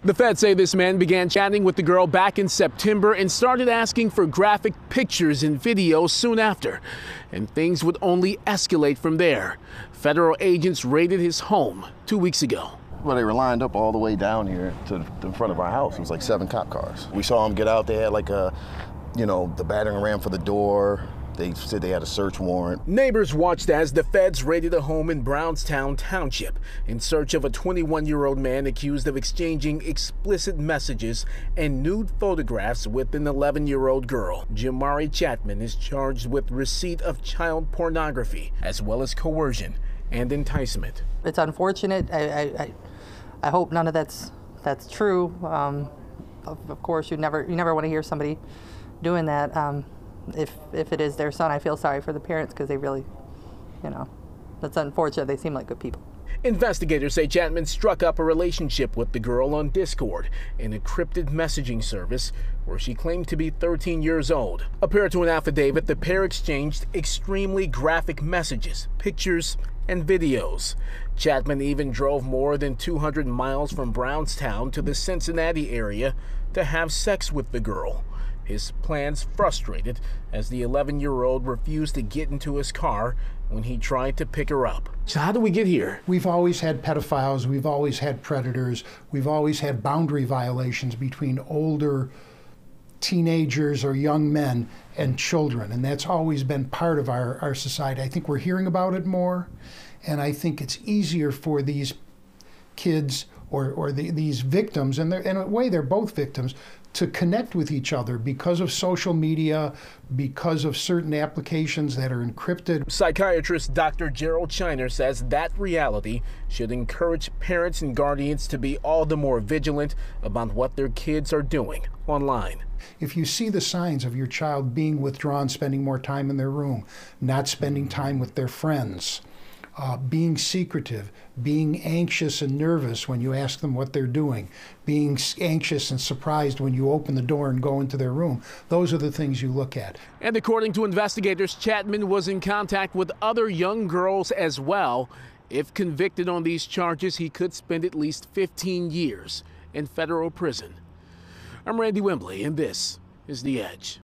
The feds say this man began chatting with the girl back in September and started asking for graphic pictures and videos soon after. And things would only escalate from there. Federal agents raided his home 2 weeks ago. Well, they were lined up all the way down here to the front of our house. It was like 7 cop cars. We saw them get out. They had like the battering ram for the door. They said they had a search warrant. Neighbors watched as the feds raided a home in Brownstown Township in search of a 21-year-old man accused of exchanging explicit messages and nude photographs with an 11-year-old girl. Jamari Chatman is charged with receipt of child pornography as well as coercion and enticement. It's unfortunate. I hope none of that's true. Of course, you never want to hear somebody doing that. If it is their son, I feel sorry for the parents because they really, that's unfortunate. They seem like good people. Investigators say Chatman struck up a relationship with the girl on Discord, an encrypted messaging service where she claimed to be 13 years old. According to an affidavit, the pair exchanged extremely graphic messages, pictures, and videos. Chatman even drove more than 200 miles from Brownstown to the Cincinnati area to have sex with the girl. His plans frustrated as the 11-year-old refused to get into his car when he tried to pick her up. So how do we get here? We've always had pedophiles, we've always had predators, we've always had boundary violations between older teenagers or young men and children, and that's always been part of our society. I think we're hearing about it more, and I think it's easier for these kids or these victims, and in a way they're both victims, to connect with each other because of social media, because of certain applications that are encrypted. Psychiatrist Dr. Gerald Shiner says that reality should encourage parents and guardians to be all the more vigilant about what their kids are doing online. If you see the signs of your child being withdrawn, spending more time in their room, not spending time with their friends, being secretive, being anxious and nervous when you ask them what they're doing, being anxious and surprised when you open the door and go into their room. Those are the things you look at. And according to investigators, Chatman was in contact with other young girls as well. If convicted on these charges, he could spend at least 15 years in federal prison. I'm Randy Wembley, and this is The Edge.